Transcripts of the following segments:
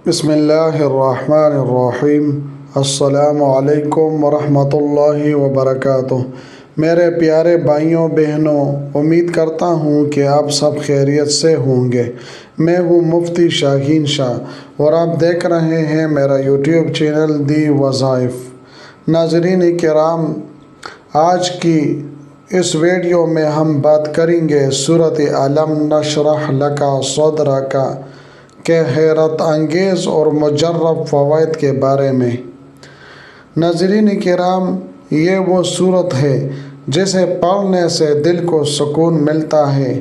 بسم اللہ الرحمن الرحیم۔ السلام علیکم ورحمۃ اللہ وبرکاتہ۔ میرے پیارے بھائیوں بہنوں، امید کرتا ہوں کہ آپ سب خیریت سے ہوں گے۔ میں ہوں مفتی شاہین شاہ اور آپ دیکھ رہے ہیں میرا یوٹیوب چینل دی وظائف۔ ناظرین کرام، آج کی اس ویڈیو میں ہم بات کریں گے سورۃ الم نشرح لک صدرک کے حیرت انگیز اور مجرب فوائد کے بارے میں۔ ناظرین کرام، یہ وہ صورت ہے جسے پڑھنے سے دل کو سکون ملتا ہے،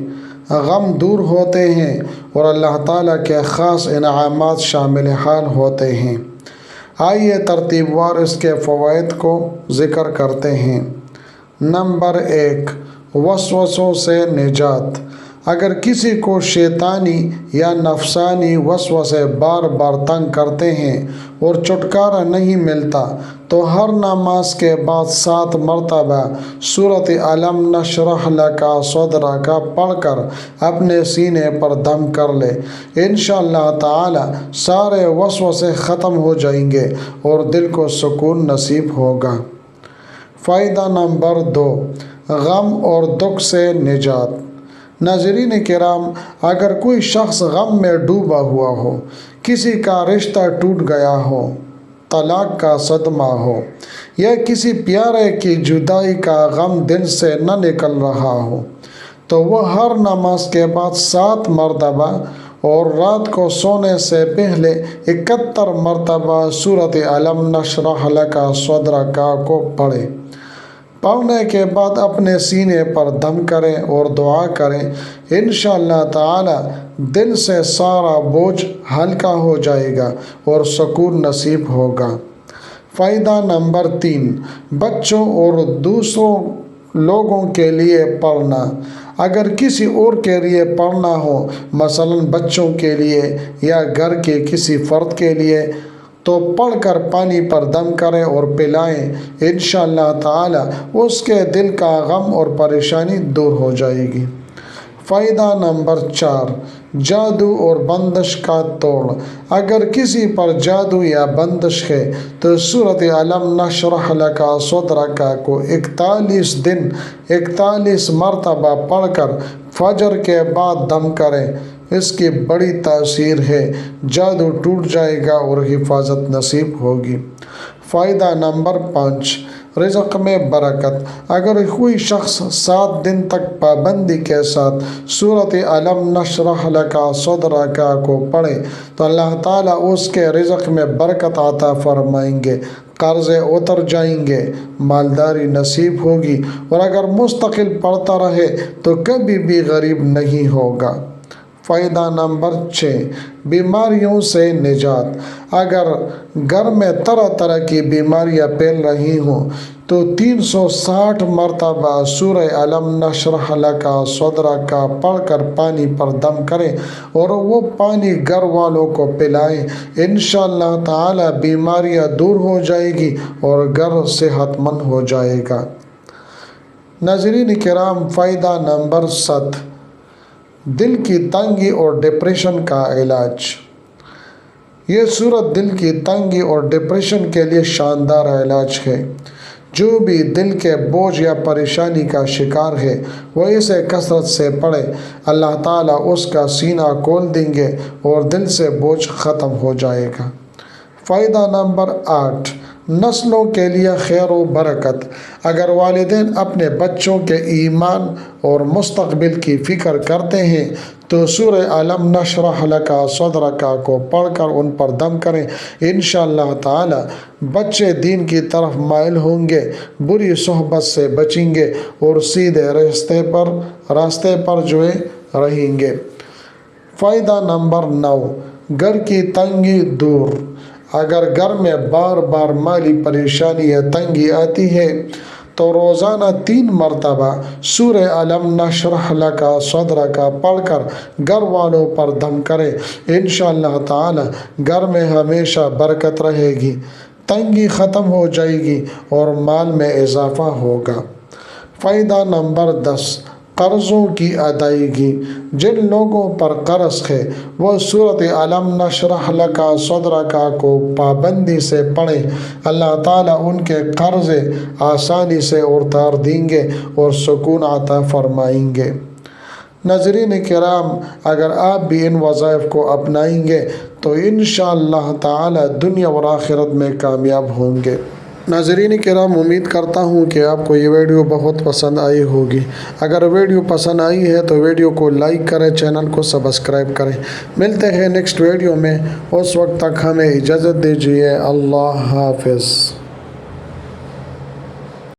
غم دور ہوتے ہیں اور اللہ تعالیٰ کے خاص انعامات شامل حال ہوتے ہیں۔ آئیے ترتیب وار اس کے فوائد کو ذکر کرتے ہیں۔ نمبر 1، وسوسوں سے نجات۔ اگر کسی کو شیطانی یا نفسانی وسوسے بار بار تنگ کرتے ہیں اور چھٹکارا نہیں ملتا تو ہر نماز کے بعد 7 مرتبہ سورۃ الم نشرح لک صدرک پڑھ کر اپنے سینے پر دم کر لے۔ انشاءاللہ تعالی سارے وسوسے ختم ہو جائیں گے اور دل کو سکون نصیب ہوگا۔ فائدہ نمبر 2، غم اور دکھ سے نجات۔ ناظرین کرام، اگر کوئی شخص غم میں ڈوبا ہوا ہو، کسی کا رشتہ ٹوٹ گیا ہو، طلاق کا صدمہ ہو یا کسی پیارے کی جدائی کا غم دل سے نہ نکل رہا ہو، تو وہ ہر نماز کے بعد 7 مرتبہ اور رات کو سونے سے پہلے 71 مرتبہ سورۃ الم نشرح لک صدرک کو پڑھے۔ پڑھنے کے بعد اپنے سینے پر دم کریں اور دعا کریں، انشاءاللہ تعالی دل سے سارا بوجھ ہلکا ہو جائے گا اور سکون نصیب ہوگا۔ فائدہ نمبر 3، بچوں اور دوسروں لوگوں کے لیے پڑھنا۔ اگر کسی اور کے لیے پڑھنا ہو، مثلا بچوں کے لیے یا گھر کے کسی فرد کے لیے، تو پڑھ کر پانی پر دم کریں اور پلائیں، انشاءاللہ تعالی اس کے دل کا غم اور پریشانی دور ہو جائے گی۔ فائدہ نمبر 4، جادو اور بندش کا توڑ۔ اگر کسی پر جادو یا بندش ہے تو سورۃ الم نشرح لک صدرک کو 41 دن 41 مرتبہ پڑھ کر فجر کے بعد دم کریں۔ اس کی بڑی تاثیر ہے، جادو ٹوٹ جائے گا اور حفاظت نصیب ہوگی۔ فائدہ نمبر 5، رزق میں برکت۔ اگر کوئی شخص 7 دن تک پابندی کے ساتھ سورۃ الم نشرح لک صدرک کو پڑھے تو اللہ تعالیٰ اس کے رزق میں برکت عطا فرمائیں گے، قرضے اتر جائیں گے، مالداری نصیب ہوگی اور اگر مستقل پڑھتا رہے تو کبھی بھی غریب نہیں ہوگا۔ فائدہ نمبر 6، بیماریوں سے نجات۔ اگر گھر میں طرح طرح کی بیماریاں پھیل رہی ہوں تو 360 مرتبہ سورہ الم نشرح لک صدرک پڑھ کر پانی پر دم کریں اور وہ پانی گھر والوں کو پلائیں، انشاءاللہ تعالی بیماریاں دور ہو جائے گی اور گھر صحت مند ہو جائے گا۔ ناظرین کرام، فائدہ نمبر 7، دل کی تنگی اور ڈپریشن کا علاج۔ یہ صورت دل کی تنگی اور ڈپریشن کے لیے شاندار علاج ہے۔ جو بھی دل کے بوجھ یا پریشانی کا شکار ہے وہ اسے کثرت سے پڑھے، اللہ تعالیٰ اس کا سینہ کھول دیں گے اور دل سے بوجھ ختم ہو جائے گا۔ فائدہ نمبر 8، نسلوں کے لیے خیر و برکت۔ اگر والدین اپنے بچوں کے ایمان اور مستقبل کی فکر کرتے ہیں تو سورہ الم نشرح لک صدرک کو پڑھ کر ان پر دم کریں، انشاءاللہ تعالی بچے دین کی طرف مائل ہوں گے، بری صحبت سے بچیں گے اور سیدھے راستے پر رہیں گے۔ فائدہ نمبر 9، گھر کی تنگی دور۔ اگر گھر میں بار بار مالی پریشانی یا تنگی آتی ہے تو روزانہ 3 مرتبہ سورہ الم نشرح لک صدرک پڑھ کر گھر والوں پر دم کریں، انشاءاللہ تعالی گھر میں ہمیشہ برکت رہے گی، تنگی ختم ہو جائے گی اور مال میں اضافہ ہوگا۔ فائدہ نمبر 10، قرضوں کی ادائیگی جن لوگوں پر قرض ہے وہ سورۃ الم نشرح لک صدرک کو پابندی سے پڑھیں، اللہ تعالیٰ ان کے قرض آسانی سے اتار دیں گے اور سکون عطا فرمائیں گے۔ ناظرین کرام، اگر آپ بھی ان وظائف کو اپنائیں گے تو انشاءاللہ تعالی دنیا اور آخرت میں کامیاب ہوں گے۔ ناظرین کرام، امید کرتا ہوں کہ آپ کو یہ ویڈیو بہت پسند آئی ہوگی۔ اگر ویڈیو پسند آئی ہے تو ویڈیو کو لائک کریں، چینل کو سبسکرائب کریں۔ ملتے ہیں نیکسٹ ویڈیو میں، اس وقت تک ہمیں اجازت دیجیے۔ اللہ حافظ۔